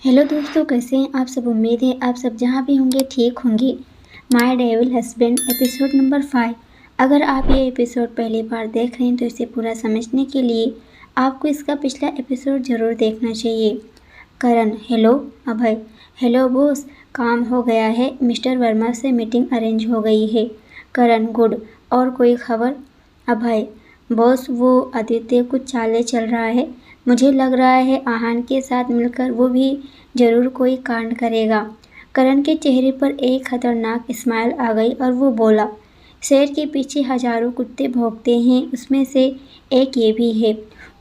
Hello दोस्तों, कैसे हैं आप सब। उम्मीद है आप सब जहाँ भी होंगे ठीक होंगे। My devil husband episode number 5। अगर आप ये एपिसोड पहली बार देख रहे हैं तो इसे पूरा समझने के लिए आपको इसका पिछला एपिसोड ज़रूर देखना चाहिए। करण, हेलो अभय। हेलो बॉस, काम हो गया है, मिस्टर वर्मा से मीटिंग अरेंज हो गई है। करण, गुड। और कोई खबर। अभय, बॉस वो आदित्य कुछ चाले चल रहा है। मुझे लग रहा है आहान के साथ मिलकर वो भी जरूर कोई कांड करेगा। करण के चेहरे पर एक खतरनाक स्माइल आ गई और वो बोला, शेर के पीछे हजारों कुत्ते भौंकते हैं, उसमें से एक ये भी है।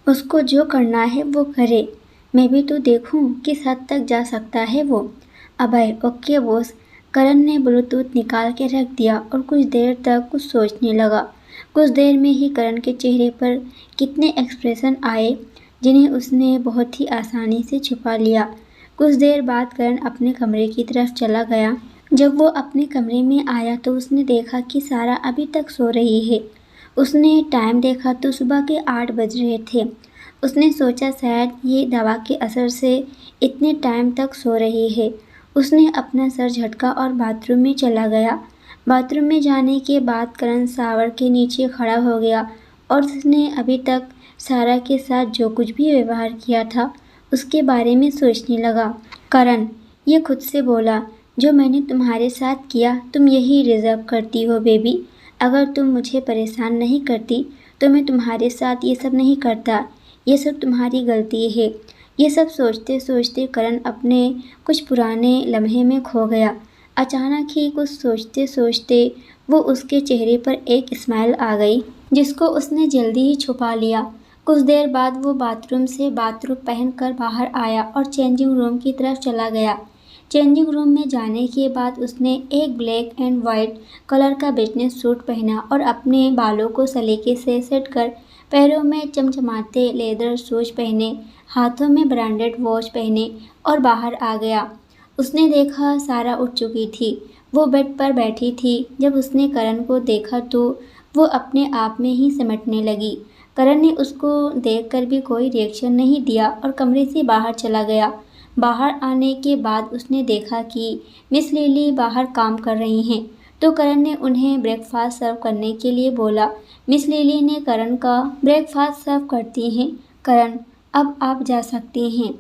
उसको जो करना है वो करे। मैं भी तो देखूं किस हद तक जा सकता है वो। अभय, ओके बॉस। करण ने ब्लूटूथ निकाल के रख दिया और कुछ देर तक कुछ सोचने लगा। कुछ देर में ही करण के चेहरे पर कितने एक्सप्रेशन आए जिन्हें उसने बहुत ही आसानी से छुपा लिया। कुछ देर बाद करण अपने कमरे की तरफ चला गया। जब वो अपने कमरे में आया तो उसने देखा कि सारा अभी तक सो रही है। उसने टाइम देखा तो सुबह के 8 बज रहे थे। उसने सोचा शायद ये दवा के असर से इतने टाइम तक सो रही है। उसने अपना सर झटका और बाथरूम में चला गया। बाथरूम में जाने के बाद करण शावर के नीचे खड़ा हो गया और उसने अभी तक सारा के साथ जो कुछ भी व्यवहार किया था उसके बारे में सोचने लगा। करण, ये खुद से बोला, जो मैंने तुम्हारे साथ किया तुम यही डिजर्व करती हो बेबी। अगर तुम मुझे परेशान नहीं करती तो मैं तुम्हारे साथ ये सब नहीं करता। ये सब तुम्हारी गलती है। ये सब सोचते सोचते करण अपने कुछ पुराने लम्हे में खो गया। अचानक ही कुछ सोचते सोचते वो उसके चेहरे पर एक स्माइल आ गई जिसको उसने जल्दी ही छुपा लिया। कुछ देर बाद वो बाथरूम से बाथरूम पहनकर बाहर आया और चेंजिंग रूम की तरफ चला गया। चेंजिंग रूम में जाने के बाद उसने एक ब्लैक एंड वाइट कलर का बिजनेस सूट पहना और अपने बालों को सलीके से सेट कर पैरों में चमचमाते लेदर शूज पहने, हाथों में ब्रांडेड वॉच पहने और बाहर आ गया। उसने देखा सारा उठ चुकी थी। वो बेड पर बैठी थी। जब उसने करण को देखा तो वो अपने आप में ही सिमटने लगी। करण ने उसको देखकर भी कोई रिएक्शन नहीं दिया और कमरे से बाहर चला गया। बाहर आने के बाद उसने देखा कि मिस लिली बाहर काम कर रही हैं, तो करण ने उन्हें ब्रेकफास्ट सर्व करने के लिए बोला। मिस लिली ने करण का ब्रेकफास्ट सर्व करती हैं। करण, अब आप जा सकते हैं।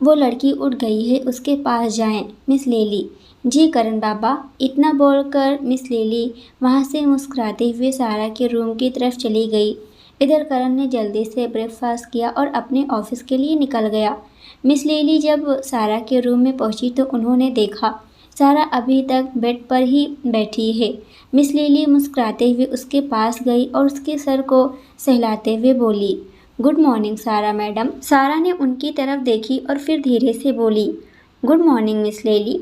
वो लड़की उठ गई है, उसके पास जाएं। Miss Lily. जी करण बाबा। इतना बोलकर मिस लिली वहाँ से मुस्कुराते हुए सारा के रूम की तरफ चली गई। इधर करण ने जल्दी से ब्रेकफास्ट किया और अपने ऑफिस के लिए निकल गया। मिस लिली जब सारा के रूम में पहुंची तो उन्होंने देखा सारा अभी तक बेड पर ही बैठी है। मिस लिली मुस्कुराते हुए उसके पास गई और उसके सर को सहलाते हुए बोली, गुड मॉर्निंग सारा मैडम। सारा ने उनकी तरफ देखी और फिर धीरे से बोली, good morning miss lily.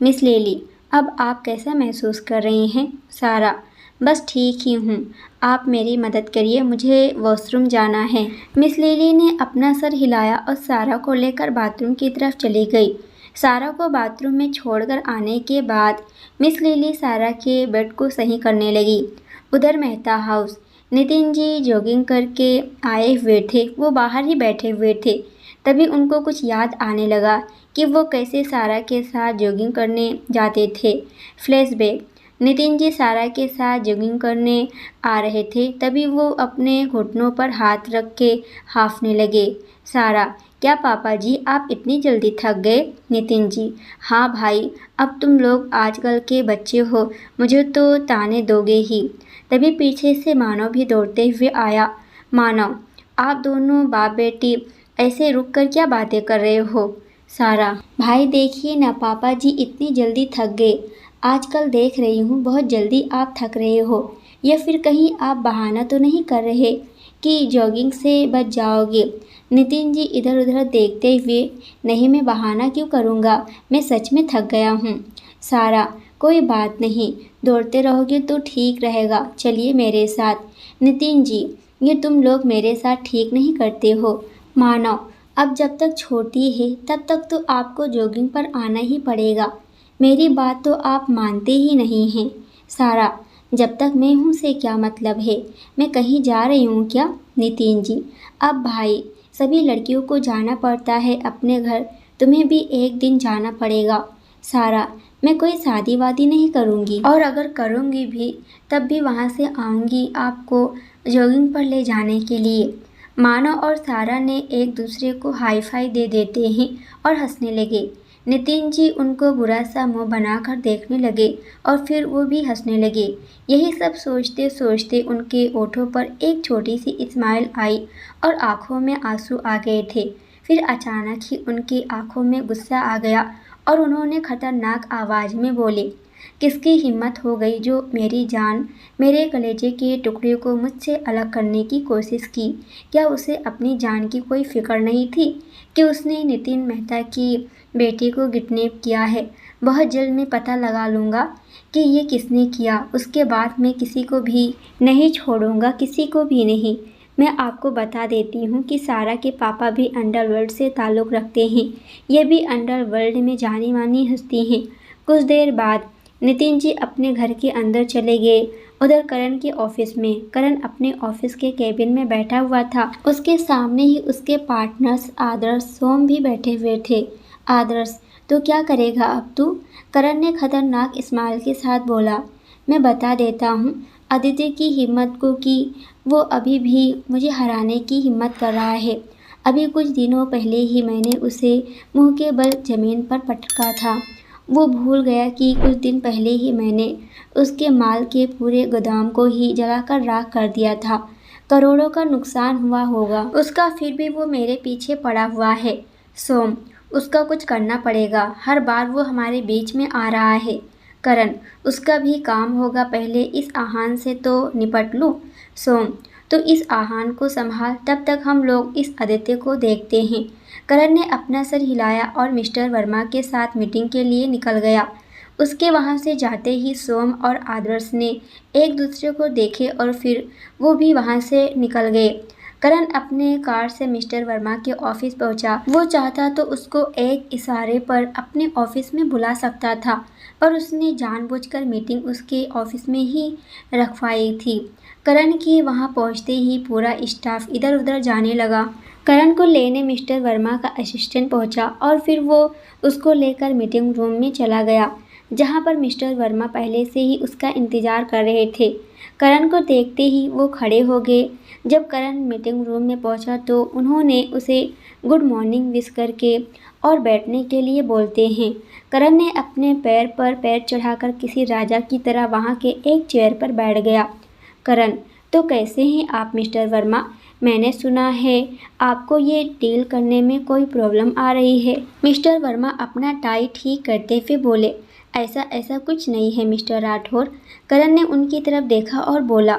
Miss lily, अब आप कैसा महसूस कर रही हैं। सारा, बस ठीक ही हूँ। आप मेरी मदद करिए, मुझे वॉशरूम जाना है। मिस लिली ने अपना सर हिलाया और सारा को लेकर बाथरूम की तरफ चली गई। सारा को बाथरूम में छोड़कर आने के बाद मिस लिली सारा के बेड को सही करने लगी। उधर मेहता हाउस, नितिन जी जॉगिंग करके आए हुए थे। वो बाहर ही बैठे हुए थे। तभी उनको कुछ याद आने लगा कि वो कैसे सारा के साथ जॉगिंग करने जाते थे। फ्लैशबैक, नितिन जी सारा के साथ जॉगिंग करने आ रहे थे। तभी वो अपने घुटनों पर हाथ रख के हांफने लगे। सारा, क्या पापा जी आप इतनी जल्दी थक गए। नितिन जी, हाँ भाई, अब तुम लोग आजकल के बच्चे हो, मुझे तो ताने दोगे ही। तभी पीछे से मानव भी दौड़ते हुए आया। मानव, आप दोनों बाप बेटी ऐसे रुक कर क्या बातें कर रहे हो। सारा, भाई देखिए ना, पापा जी इतनी जल्दी थक गए। आजकल देख रही हूँ बहुत जल्दी आप थक रहे हो। या फिर कहीं आप बहाना तो नहीं कर रहे कि जॉगिंग से बच जाओगे। नितिन जी इधर उधर देखते हुए, नहीं मैं बहाना क्यों करूँगा, मैं सच में थक गया हूँ। सारा, कोई बात नहीं, दौड़ते रहोगे तो ठीक रहेगा, चलिए मेरे साथ। नितिन जी, ये तुम लोग मेरे साथ ठीक नहीं करते हो। मानव, अब जब तक छोटी है तब तक तो आपको जॉगिंग पर आना ही पड़ेगा। मेरी बात तो आप मानते ही नहीं हैं। सारा, जब तक मैं हूँ से क्या मतलब है, मैं कहीं जा रही हूँ क्या। नितिन जी, अब भाई सभी लड़कियों को जाना पड़ता है अपने घर तुम्हें भी एक दिन जाना पड़ेगा। सारा, मैं कोई शादी वादी नहीं करूँगी, और अगर करूँगी भी तब भी वहाँ से आऊँगी आपको जॉगिंग पर ले जाने के लिए। मानव और सारा ने एक दूसरे को हाई फाई दे देते हैं और हंसने लगे। नितिन जी उनको बुरा सा मुंह बनाकर देखने लगे और फिर वो भी हंसने लगे। यही सब सोचते सोचते उनके होठों पर एक छोटी सी स्माइल आई और आंखों में आंसू आ गए थे। फिर अचानक ही उनकी आंखों में गुस्सा आ गया और उन्होंने खतरनाक आवाज़ में बोले, किसकी हिम्मत हो गई जो मेरी जान, मेरे कलेजे के टुकड़े को मुझसे अलग करने की कोशिश की? क्या उसे अपनी जान की कोई फिक्र नहीं थी कि उसने नितिन मेहता की बेटी को किडनैप किया है? बहुत जल्द मैं पता लगा लूँगा कि ये किसने किया। उसके बाद मैं किसी को भी नहीं छोड़ूंगा, किसी को भी नहीं। मैं आपको बता देती हूँ कि सारा के पापा भी अंडरवर्ल्ड से ताल्लुक़ रखते हैं। ये भी अंडरवर्ल्ड में जानी मानी हस्ती हैं। कुछ देर बाद नितिन जी अपने घर के अंदर चले गए। उधर करण के ऑफिस में, करण अपने ऑफिस के केबिन में बैठा हुआ था। उसके सामने ही उसके पार्टनर्स आदर्श, सोम भी बैठे हुए थे। आदर्श, तो क्या करेगा अब तू? करण ने खतरनाक स्माइल के साथ बोला। मैं बता देता हूँ आदित्य की हिम्मत को कि वो अभी भी मुझे हराने की हिम्मत कर रहा है। अभी कुछ दिनों पहले ही मैंने उसे मुंह के बल जमीन पर पटका था। वो भूल गया कि कुछ दिन पहले ही मैंने उसके माल के पूरे गोदाम को ही जलाकर राख कर दिया था। करोड़ों का नुकसान हुआ होगा उसका, फिर भी वो मेरे पीछे पड़ा हुआ है। सोम, उसका कुछ करना पड़ेगा, हर बार वो हमारे बीच में आ रहा है। करण, उसका भी काम होगा, पहले इस आहान से तो निपट लूं। सोम, तो इस आहान को संभाल, तब तक हम लोग इस आदित्य को देखते हैं। करण ने अपना सर हिलाया और मिस्टर वर्मा के साथ मीटिंग के लिए निकल गया। उसके वहां से जाते ही सोम और आदर्श ने एक दूसरे को देखे और फिर वो भी वहां से निकल गए। करण अपने कार से मिस्टर वर्मा के ऑफिस पहुंचा। वो चाहता तो उसको एक इशारे पर अपने ऑफिस में बुला सकता था, पर उसने जानबूझकर मीटिंग उसके ऑफिस में ही रखवाई थी। करण के वहां पहुंचते ही पूरा स्टाफ इधर उधर जाने लगा। करण को लेने मिस्टर वर्मा का असिस्टेंट पहुंचा और फिर वो उसको लेकर मीटिंग रूम में चला गया, जहां पर मिस्टर वर्मा पहले से ही उसका इंतजार कर रहे थे। करण को देखते ही वो खड़े हो गए। जब करण मीटिंग रूम में पहुंचा तो उन्होंने उसे गुड मॉर्निंग विश करके और बैठने के लिए बोलते हैं। करण ने अपने पैर पर पैर चढ़ाकर किसी राजा की तरह वहां के एक चेयर पर बैठ गया। करण, तो कैसे हैं आप मिस्टर वर्मा? मैंने सुना है आपको ये डील करने में कोई प्रॉब्लम आ रही है। मिस्टर वर्मा अपना टाई ठीक करते हुए बोले, ऐसा कुछ नहीं है मिस्टर राठौर। करण ने उनकी तरफ देखा और बोला,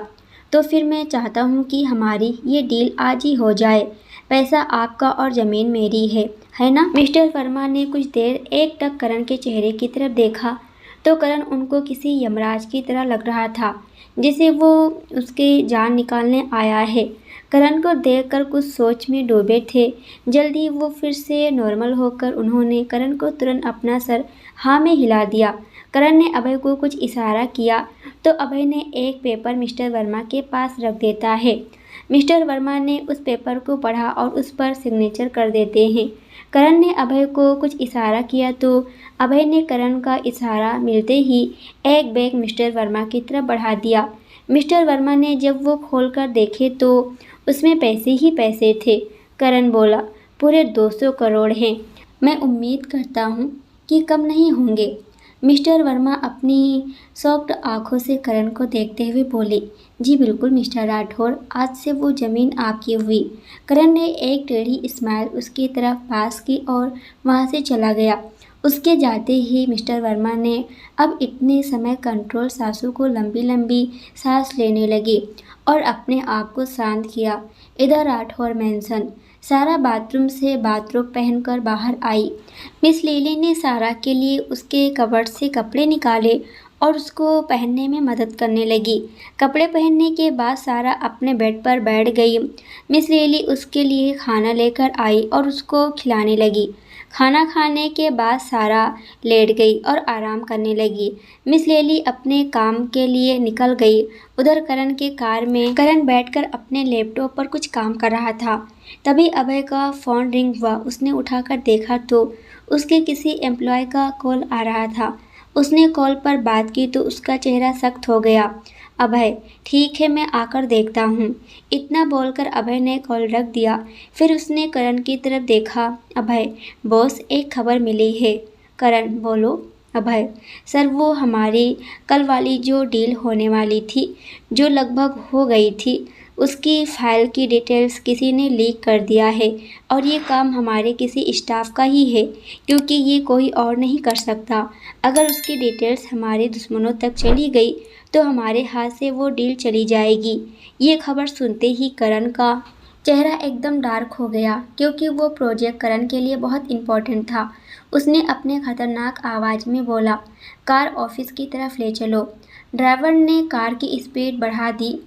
तो फिर मैं चाहता हूँ कि हमारी ये डील आज ही हो जाए। पैसा आपका और ज़मीन मेरी है ना? मिस्टर वर्मा ने कुछ देर एकटक करण के चेहरे की तरफ देखा तो करण उनको किसी यमराज की तरह लग रहा था, जिसे वो उसके जान निकालने आया है। करण को देखकर कुछ सोच में डूबे थे। जल्दी वो फिर से नॉर्मल होकर उन्होंने करण को तुरंत अपना सर हाँ में हिला दिया। करण ने अभय को कुछ इशारा किया तो अभय ने एक पेपर मिस्टर वर्मा के पास रख देता है। मिस्टर वर्मा ने उस पेपर को पढ़ा और उस पर सिग्नेचर कर देते हैं। करण ने अभय को कुछ इशारा किया तो अभय ने करण का इशारा मिलते ही एक बैग मिस्टर वर्मा की तरफ बढ़ा दिया। मिस्टर वर्मा ने जब वो खोलकर देखे तो उसमें पैसे ही पैसे थे। करण बोला, पूरे 200 करोड़ हैं। मैं उम्मीद करता हूँ कि कम नहीं होंगे। मिस्टर वर्मा अपनी सॉफ्ट आंखों से करण को देखते हुए बोले, जी बिल्कुल मिस्टर राठौर, आज से वो ज़मीन आपकी हुई। करण ने एक टेढ़ी स्माइल उसकी तरफ पास की और वहाँ से चला गया। उसके जाते ही मिस्टर वर्मा ने अब इतने समय कंट्रोल सासू को लंबी लंबी सांस लेने लगी और अपने आप को शांत किया। इधर राठौर मैंसन, सारा बाथरूम से बाथरोब पहनकर बाहर आई। मिस लिली ने सारा के लिए उसके कबर्ड से कपड़े निकाले और उसको पहनने में मदद करने लगी। कपड़े पहनने के बाद सारा अपने बेड पर बैठ गई। मिस लिली उसके लिए खाना लेकर आई और उसको खिलाने लगी। खाना खाने के बाद सारा लेट गई और आराम करने लगी। मिस लिली अपने काम के लिए निकल गई। उधर करण के कार में करण बैठकर अपने लैपटॉप पर कुछ काम कर रहा था। तभी अभय का फ़ोन रिंग हुआ। उसने उठाकर देखा तो उसके किसी एम्प्लॉय का कॉल आ रहा था। उसने कॉल पर बात की तो उसका चेहरा सख्त हो गया। अभय, ठीक है, मैं आकर देखता हूँ। इतना बोलकर अभय ने कॉल रख दिया। फिर उसने करण की तरफ देखा। अभय, बॉस, एक खबर मिली है। करण, बोलो। अभय, सर, वो हमारी कल वाली जो डील होने वाली थी, जो लगभग हो गई थी, उसकी फाइल की डिटेल्स किसी ने लीक कर दिया है और ये काम हमारे किसी स्टाफ का ही है, क्योंकि ये कोई और नहीं कर सकता। अगर उसकी डिटेल्स हमारे दुश्मनों तक चली गई तो हमारे हाथ से वो डील चली जाएगी। ये खबर सुनते ही करण का चेहरा एकदम डार्क हो गया, क्योंकि वो प्रोजेक्ट करण के लिए बहुत इम्पोर्टेंट था। उसने अपने खतरनाक आवाज़ में बोला, कार ऑफिस की तरफ ले चलो। ड्राइवर ने कार की स्पीड बढ़ा दी।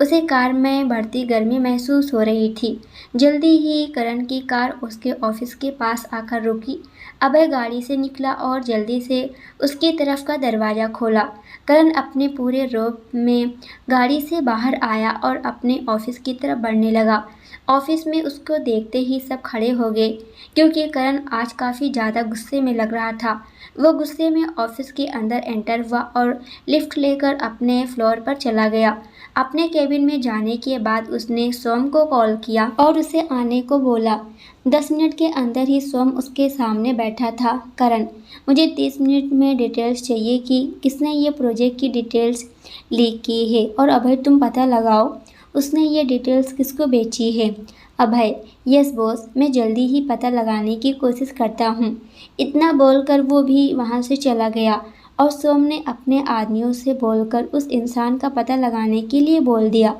उसे कार में बढ़ती गर्मी महसूस हो रही थी। जल्दी ही करण की कार उसके ऑफिस के पास आकर रुकी। अभय गाड़ी से निकला और जल्दी से उसकी तरफ का दरवाज़ा खोला। करण अपने पूरे रौब में गाड़ी से बाहर आया और अपने ऑफिस की तरफ बढ़ने लगा। ऑफिस में उसको देखते ही सब खड़े हो गए, क्योंकि करण आज काफ़ी ज़्यादा गुस्से में लग रहा था। वो गुस्से में ऑफिस के अंदर एंटर हुआ और लिफ्ट लेकर अपने फ्लोर पर चला गया। अपने केबिन में जाने के बाद उसने सोम को कॉल किया और उसे आने को बोला। 10 मिनट के अंदर ही सोम उसके सामने बैठा था। करण, मुझे 30 मिनट में डिटेल्स चाहिए कि किसने ये प्रोजेक्ट की डिटेल्स लीक की है, और अभय, तुम पता लगाओ उसने ये डिटेल्स किसको बेची है। अभय, यस बॉस, मैं जल्दी ही पता लगाने की कोशिश करता हूँ। इतना बोलकर वो भी वहाँ से चला गया और सोम ने अपने आदमियों से बोलकर उस इंसान का पता लगाने के लिए बोल दिया।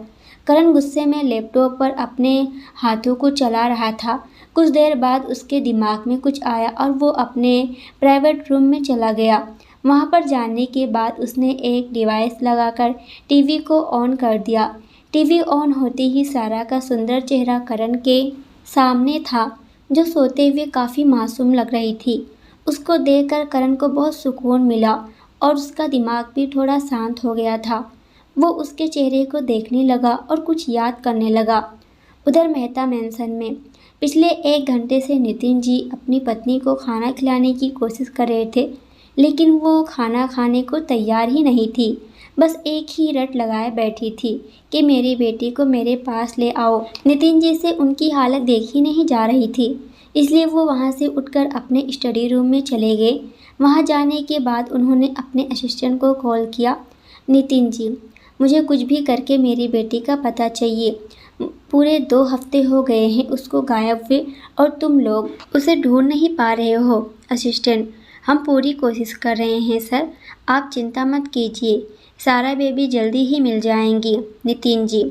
करण गुस्से में लैपटॉप पर अपने हाथों को चला रहा था। कुछ देर बाद उसके दिमाग में कुछ आया और वो अपने प्राइवेट रूम में चला गया। वहाँ पर जाने के बाद उसने एक डिवाइस लगाकर टीवी को ऑन कर दिया। टीवी ऑन होते ही सारा का सुंदर चेहरा करण के सामने था, जो सोते हुए काफ़ी मासूम लग रही थी। उसको देखकर करण को बहुत सुकून मिला और उसका दिमाग भी थोड़ा शांत हो गया था। वो उसके चेहरे को देखने लगा और कुछ याद करने लगा। उधर मेहता मैंसन में पिछले 1 घंटे से नितिन जी अपनी पत्नी को खाना खिलाने की कोशिश कर रहे थे, लेकिन वो खाना खाने को तैयार ही नहीं थी। बस एक ही रट लगाए बैठी थी कि मेरी बेटी को मेरे पास ले आओ। नितिन जी से उनकी हालत देखी नहीं जा रही थी, इसलिए वो वहाँ से उठकर अपने स्टडी रूम में चले गए। वहाँ जाने के बाद उन्होंने अपने असिस्टेंट को कॉल किया। नितिन जी, मुझे कुछ भी करके मेरी बेटी का पता चाहिए। पूरे 2 हफ्ते हो गए हैं उसको गायब हुए और तुम लोग उसे ढूंढ नहीं पा रहे हो। असिस्टेंट, हम पूरी कोशिश कर रहे हैं सर, आप चिंता मत कीजिए, सारा बेबी जल्दी ही मिल जाएंगी। नितिन जी,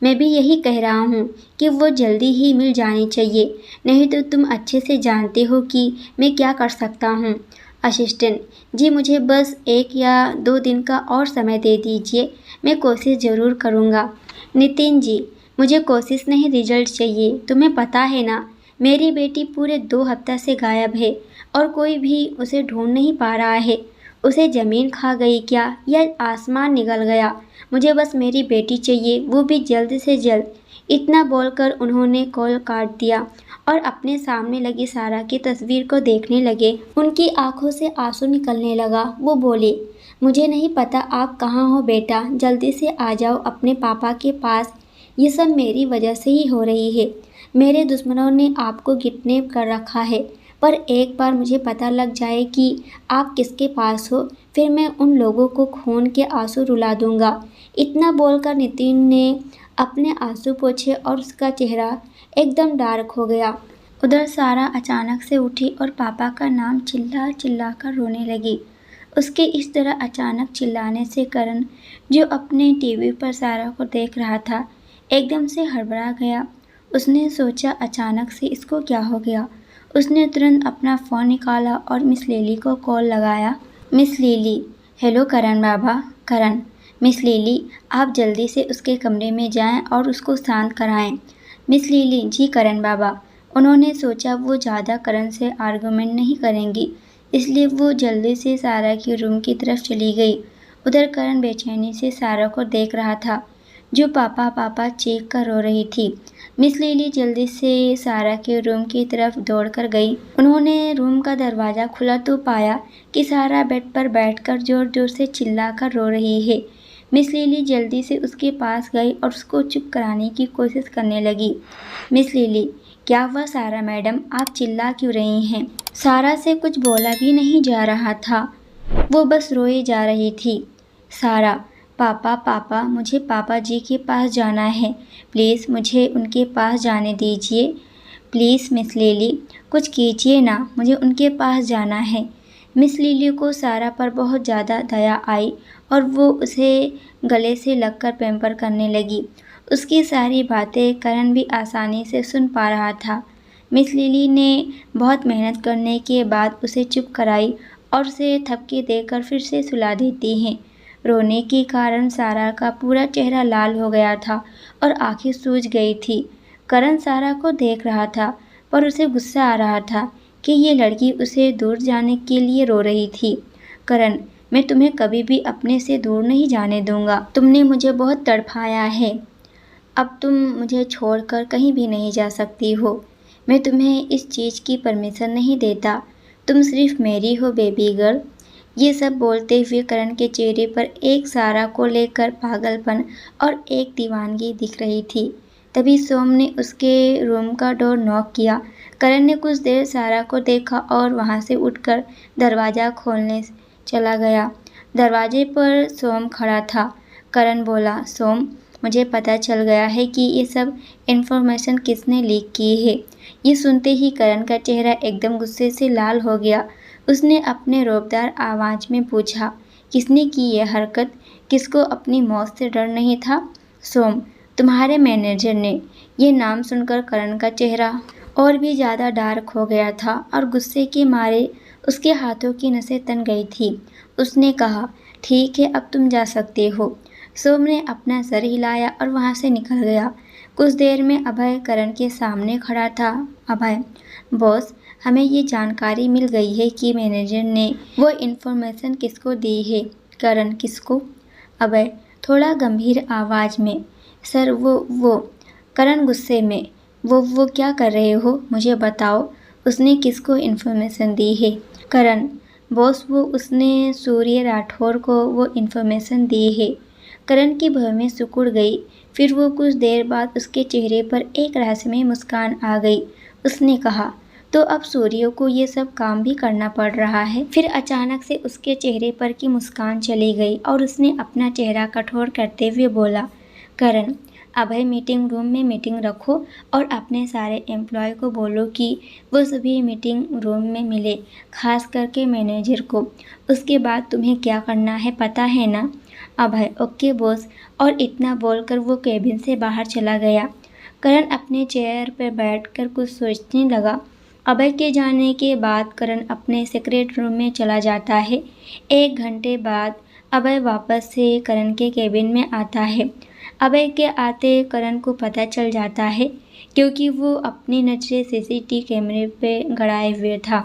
मैं भी यही कह रहा हूँ कि वो जल्दी ही मिल जानी चाहिए, नहीं तो तुम अच्छे से जानते हो कि मैं क्या कर सकता हूँ। असिस्टेंट जी, मुझे बस 1 या 2 दिन का और समय दे दीजिए, मैं कोशिश ज़रूर करूँगा। नितिन जी, मुझे कोशिश नहीं, रिजल्ट चाहिए। तुम्हें पता है ना, मेरी बेटी पूरे 2 हफ्ता से गायब है और कोई भी उसे ढूंढ नहीं पा रहा है। उसे ज़मीन खा गई क्या या आसमान निगल गया? मुझे बस मेरी बेटी चाहिए, वो भी जल्द से जल्द। इतना बोलकर उन्होंने कॉल काट दिया और अपने सामने लगी सारा की तस्वीर को देखने लगे। उनकी आंखों से आंसू निकलने लगा। वो बोले, मुझे नहीं पता आप कहाँ हो बेटा, जल्दी से आ जाओ अपने पापा के पास। ये सब मेरी वजह से ही हो रही है। मेरे दुश्मनों ने आपको किडनैप कर रखा है, पर एक बार मुझे पता लग जाए कि आप किसके पास हो, फिर मैं उन लोगों को खून के आंसू रुला दूंगा। इतना बोलकर नितिन ने अपने आंसू पोंछे और उसका चेहरा एकदम डार्क हो गया। उधर सारा अचानक से उठी और पापा का नाम चिल्ला चिल्ला कर रोने लगी। उसके इस तरह अचानक चिल्लाने से करण, जो अपने टीवी पर सारा को देख रहा था, एकदम से हड़बड़ा गया। उसने सोचा अचानक से इसको क्या हो गया। उसने तुरंत अपना फ़ोन निकाला और मिस लिली को कॉल लगाया। मिस लिली, हेलो करण बाबा। करण, मिस लिली, आप जल्दी से उसके कमरे में जाएं और उसको शांत कराएं। मिस लिली, जी करण बाबा। उन्होंने सोचा वो ज़्यादा करण से आर्गुमेंट नहीं करेंगी, इसलिए वो जल्दी से सारा के रूम की तरफ चली गई। उधर करण बेचैनी से सारा को देख रहा था, जो पापा पापा चीख कर रो रही थी। मिस लिली जल्दी से सारा के रूम की तरफ दौड़कर गई। उन्होंने रूम का दरवाज़ा खुला तो पाया कि सारा बेड पर बैठकर जोर जोर से चिल्लाकर रो रही है। मिस लिली जल्दी से उसके पास गई और उसको चुप कराने की कोशिश करने लगी। मिस लिली, क्या हुआ सारा मैडम, आप चिल्ला क्यों रही हैं? सारा से कुछ बोला भी नहीं जा रहा था, वो बस रोई जा रही थी। सारा, पापा पापा मुझे पापा जी के पास जाना है, प्लीज़ मुझे उनके पास जाने दीजिए। प्लीज़ मिस लिली, कुछ कीजिए ना, मुझे उनके पास जाना है। मिस लिली को सारा पर बहुत ज़्यादा दया आई और वो उसे गले से लगकर पैम्पर करने लगी। उसकी सारी बातें करण भी आसानी से सुन पा रहा था। मिस लिली ने बहुत मेहनत करने के बाद उसे चुप कराई और उसे थपकी देकर फिर से सुला देती हैं। रोने के कारण सारा का पूरा चेहरा लाल हो गया था और आंखें सूज गई थी। करण सारा को देख रहा था पर उसे गुस्सा आ रहा था कि ये लड़की उसे दूर जाने के लिए रो रही थी। करण, मैं तुम्हें कभी भी अपने से दूर नहीं जाने दूंगा। तुमने मुझे बहुत तड़पाया है, अब तुम मुझे छोड़कर कहीं भी नहीं जा सकती हो। मैं तुम्हें इस चीज़ की परमिशन नहीं देता, तुम सिर्फ मेरी हो बेबी गर्ल। ये सब बोलते हुए करण के चेहरे पर एक सारा को लेकर पागलपन और एक दीवानगी दिख रही थी। तभी सोम ने उसके रूम का डोर नॉक किया। करण ने कुछ देर सारा को देखा और वहाँ से उठकर दरवाज़ा खोलने चला गया। दरवाजे पर सोम खड़ा था। करण बोला, सोम, मुझे पता चल गया है कि ये सब इन्फॉर्मेशन किसने लीक की है। ये सुनते ही करण का चेहरा एकदम गुस्से से लाल हो गया। उसने अपने रौबदार आवाज़ में पूछा, किसने की ये हरकत? किसको अपनी मौत से डर नहीं था? सोम, तुम्हारे मैनेजर ने। ये नाम सुनकर करण का चेहरा और भी ज़्यादा डार्क हो गया था और गुस्से के मारे उसके हाथों की नसें तन गई थी। उसने कहा, ठीक है, अब तुम जा सकते हो। सोम ने अपना सर हिलाया और वहाँ से निकल गया। कुछ देर में अभय करण के सामने खड़ा था। अभय, बॉस, हमें ये जानकारी मिल गई है कि मैनेजर ने वो इन्फॉर्मेशन किसको दी है। करण, किसको? अभय थोड़ा गंभीर आवाज़ में, सर वो। करण गुस्से में, वो क्या कर रहे हो, मुझे बताओ, उसने किसको इन्फॉर्मेशन दी है? करण, बॉस, वो उसने सूर्य राठौर को वो इन्फॉर्मेशन दी है। करण की भौहें सिकुड़ गई। फिर वो कुछ देर बाद उसके चेहरे पर एक रहस्यमय मुस्कान आ गई। उसने कहा, तो अब सूर्य को ये सब काम भी करना पड़ रहा है। फिर अचानक से उसके चेहरे पर की मुस्कान चली गई और उसने अपना चेहरा कठोर करते हुए बोला, करण, अभय मीटिंग रूम में मीटिंग रखो और अपने सारे एम्प्लॉय को बोलो कि वो सभी मीटिंग रूम में मिले, खास करके मैनेजर को। उसके बाद तुम्हें क्या करना है पता है ना? अभय, ओके बॉस। और इतना बोलकर वो केबिन से बाहर चला गया। करण अपने चेयर पर बैठकर कुछ सोचने लगा। अभय के जाने के बाद करण अपने सीक्रेट रूम में चला जाता है। 1 घंटे बाद अभय वापस से करण के केबिन में आता है। अभय के आते करण को पता चल जाता है क्योंकि वो अपनी नज़रें सीसीटीवी कैमरे पे गड़ाए हुए था।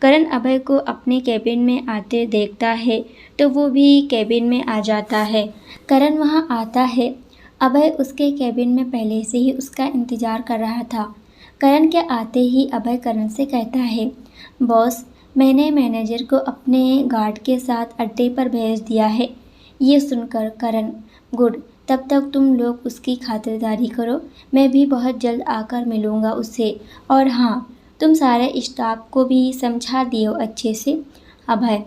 करण अभय को अपने केबिन में आते देखता है तो वो भी केबिन में आ जाता है। करण वहाँ आता है। अभय उसके केबिन में पहले से ही उसका इंतज़ार कर रहा था। करण के आते ही अभय करण से कहता है, बॉस, मैंने मैनेजर को अपने गार्ड के साथ अड्डे पर भेज दिया है। ये सुनकर करण, गुड, तब तक तुम लोग उसकी खातिरदारी करो, मैं भी बहुत जल्द आकर मिलूँगा उससे। और हाँ, तुम सारे स्टाफ को भी समझा दियो अच्छे से। अभय,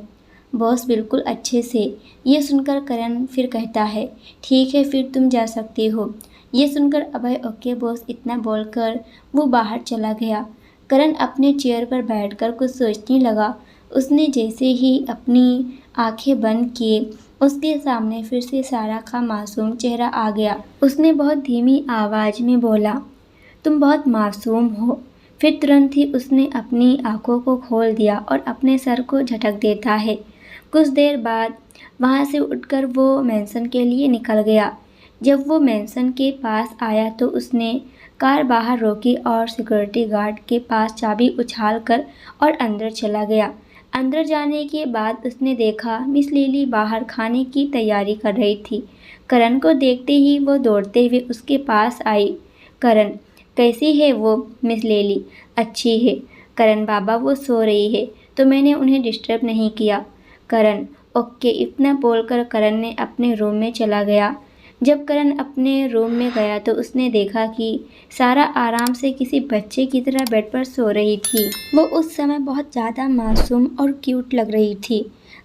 बॉस, बिल्कुल अच्छे से। ये सुनकर करण फिर कहता है, ठीक है, फिर तुम जा सकते हो। ये सुनकर अभय, ओके बॉस, इतना बोलकर वो बाहर चला गया। करण अपने चेयर पर बैठकर कुछ सोचने लगा। उसने जैसे ही अपनी आंखें बंद किए, उसके सामने फिर से सारा का मासूम चेहरा आ गया। उसने बहुत धीमी आवाज़ में बोला, तुम बहुत मासूम हो। फिर तुरंत ही उसने अपनी आंखों को खोल दिया और अपने सर को झटक देता है। कुछ देर बाद वहाँ से उठकर वो मैंसन के लिए निकल गया। जब वो मैंसन के पास आया तो उसने कार बाहर रोकी और सिक्योरिटी गार्ड के पास चाबी उछाल कर और अंदर चला गया। अंदर जाने के बाद उसने देखा मिस लिली बाहर खाने की तैयारी कर रही थी। करण को देखते ही वो दौड़ते हुए उसके पास आई। करण, कैसी है वो मिस लिली? अच्छी है। करण बाबा, वो सो रही है तो मैंने उन्हें डिस्टर्ब नहीं किया। करण, ओके। इतना बोलकर करण ने अपने रूम में चला गया। जब करण अपने रूम में गया तो उसने देखा कि सारा आराम से किसी बच्चे की तरह बेड पर सो रही थी। वो उस समय बहुत ज़्यादा मासूम और क्यूट लग रही थी।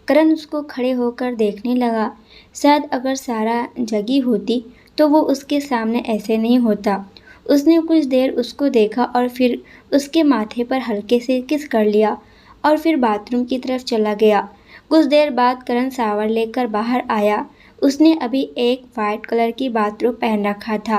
करण उसको खड़े होकर देखने लगा। शायद अगर सारा जगी होती तो वो उसके सामने ऐसे नहीं होता। उसने कुछ देर उसको देखा और फिर उसके माथे पर हल्के से किस कर लिया और फिर बाथरूम की तरफ चला गया। कुछ देर बाद करण शावर लेकर बाहर आया। उसने अभी एक वाइट कलर की बाथरोब पहन रखा था।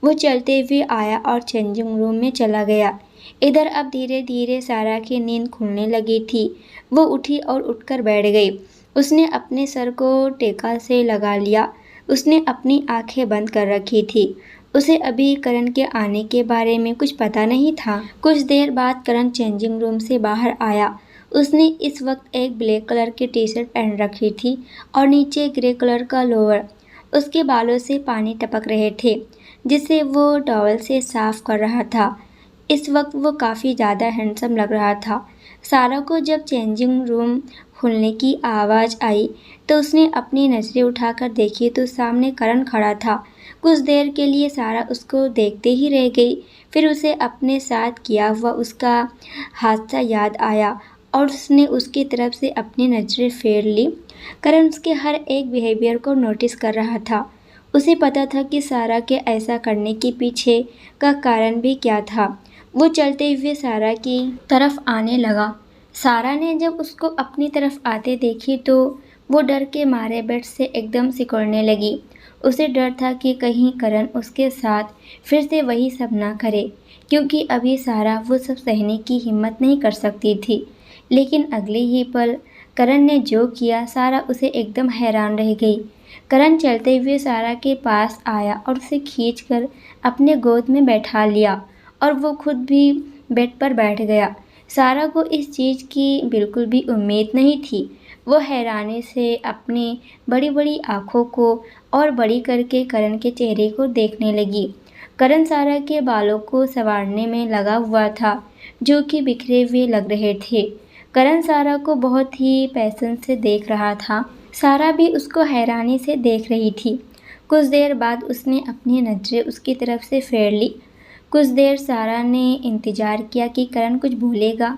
वो चलते हुए आया और चेंजिंग रूम में चला गया। इधर अब धीरे धीरे सारा की नींद खुलने लगी थी। वो उठी और उठकर बैठ गई। उसने अपने सर को टेका से लगा लिया। उसने अपनी आंखें बंद कर रखी थी। उसे अभी करण के आने के बारे में कुछ पता नहीं था। कुछ देर बाद करण चेंजिंग रूम से बाहर आया। उसने इस वक्त एक ब्लैक कलर की टी शर्ट पहन रखी थी और नीचे ग्रे कलर का लोअर। उसके बालों से पानी टपक रहे थे जिसे वो टॉवल से साफ कर रहा था। इस वक्त वो काफ़ी ज़्यादा हैंडसम लग रहा था। सारा को जब चेंजिंग रूम खुलने की आवाज़ आई तो उसने अपनी नज़रें उठाकर देखी तो सामने करण खड़ा था। कुछ देर के लिए सारा उसको देखते ही रह गई। फिर उसे अपने साथ किया हुआ उसका हादसा याद आया और उसने उसकी तरफ से अपनी नज़रें फेर ली। करण उसके हर एक बिहेवियर को नोटिस कर रहा था। उसे पता था कि सारा के ऐसा करने के पीछे का कारण भी क्या था। वो चलते हुए सारा की तरफ आने लगा। सारा ने जब उसको अपनी तरफ आते देखी तो वो डर के मारे बेड से एकदम सिकुड़ने लगी। उसे डर था कि कहीं करण उसके साथ फिर से वही सब ना करे, क्योंकि अभी सारा वो सब सहने की हिम्मत नहीं कर सकती थी। लेकिन अगले ही पल करण ने जो किया, सारा उसे एकदम हैरान रह गई। करण चलते हुए सारा के पास आया और उसे खींचकर अपने गोद में बैठा लिया और वो खुद भी बेड पर बैठ गया। सारा को इस चीज़ की बिल्कुल भी उम्मीद नहीं थी। वो हैरानी से अपनी बड़ी बड़ी आँखों को और बड़ी करके करण के चेहरे को देखने लगी। करण सारा के बालों को संवारने में लगा हुआ था जो कि बिखरे हुए लग रहे थे। करण सारा को बहुत ही पैशन से देख रहा था। सारा भी उसको हैरानी से देख रही थी। कुछ देर बाद उसने अपनी नज़रें उसकी तरफ से फेर ली। कुछ देर सारा ने इंतज़ार किया कि करण कुछ बोलेगा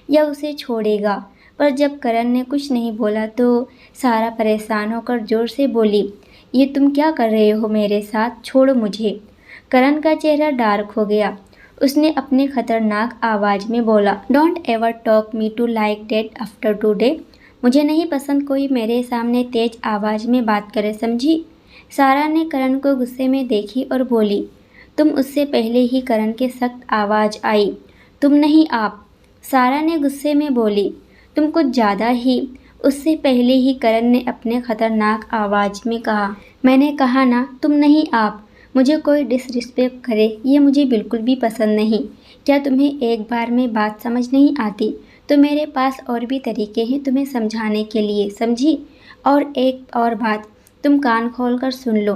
या उसे छोड़ेगा, पर जब करण ने कुछ नहीं बोला तो सारा परेशान होकर ज़ोर से बोली, ये तुम क्या कर रहे हो मेरे साथ? छोड़ो मुझे। करण का चेहरा डार्क हो गया। उसने अपने खतरनाक आवाज़ में बोला, don't ever talk me to like that after today. मुझे नहीं पसंद कोई मेरे सामने तेज आवाज़ में बात करे, समझी? सारा ने करण को गुस्से में देखी और बोली, तुम उससे पहले ही करण के सख्त आवाज़ आई, तुम नहीं आप। सारा ने गुस्से में बोली, तुम कुछ ज़्यादा ही। उससे पहले ही करण ने अपने खतरनाक आवाज़ में कहा, मैंने कहा ना तुम नहीं आप। मुझे कोई डिसरिस्पेक्ट करे ये मुझे बिल्कुल भी पसंद नहीं। क्या तुम्हें एक बार में बात समझ नहीं आती? तो मेरे पास और भी तरीके हैं तुम्हें समझाने के लिए, समझी? और एक और बात, तुम कान खोल कर सुन लो,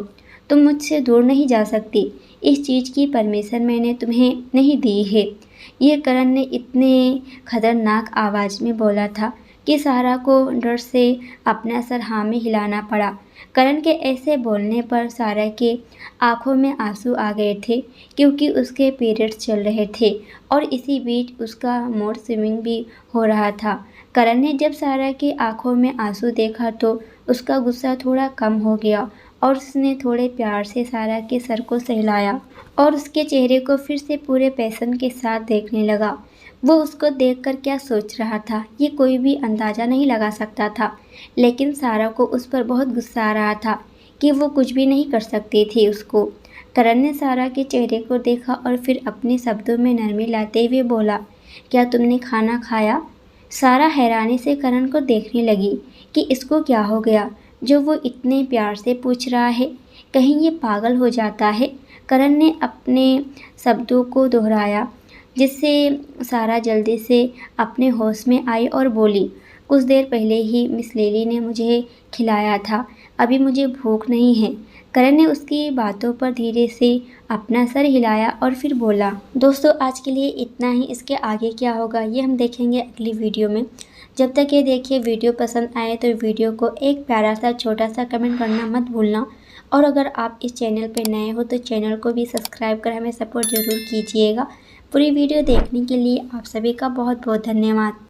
तुम मुझसे दूर नहीं जा सकती। इस चीज़ की परमिशन मैंने तुम्हें नहीं दी है। ये करण ने इतने खतरनाक आवाज़ में बोला था कि सारा को डर से अपना सर हाँ में हिलाना पड़ा। करण के ऐसे बोलने पर सारा के आंखों में आंसू आ गए थे, क्योंकि उसके पीरियड्स चल रहे थे और इसी बीच उसका मूड स्विंग भी हो रहा था। करण ने जब सारा की आंखों में आंसू देखा तो उसका गुस्सा थोड़ा कम हो गया और उसने थोड़े प्यार से सारा के सर को सहलाया और उसके चेहरे को फिर से पूरे पैशन के साथ देखने लगा। वो उसको देखकर क्या सोच रहा था ये कोई भी अंदाज़ा नहीं लगा सकता था, लेकिन सारा को उस पर बहुत गुस्सा आ रहा था कि वो कुछ भी नहीं कर सकती थी उसको। करण ने सारा के चेहरे को देखा और फिर अपने शब्दों में नरमी लाते हुए बोला, क्या तुमने खाना खाया? सारा हैरानी से करण को देखने लगी कि इसको क्या हो गया जो वो इतने प्यार से पूछ रहा है, कहीं ये पागल हो जाता है। करण ने अपने शब्दों को दोहराया जिससे सारा जल्दी से अपने होश में आई और बोली, कुछ देर पहले ही मिस लिली ने मुझे खिलाया था, अभी मुझे भूख नहीं है। करण ने उसकी बातों पर धीरे से अपना सर हिलाया और फिर बोला। दोस्तों आज के लिए इतना ही, इसके आगे क्या होगा ये हम देखेंगे अगली वीडियो में। जब तक ये देखिए वीडियो पसंद आए तो वीडियो को एक प्यारा सा छोटा सा कमेंट करना मत भूलना, और अगर आप इस चैनल पर नए हो तो चैनल को भी सब्सक्राइब कर हमें सपोर्ट ज़रूर कीजिएगा। पूरी वीडियो देखने के लिए आप सभी का बहुत बहुत धन्यवाद।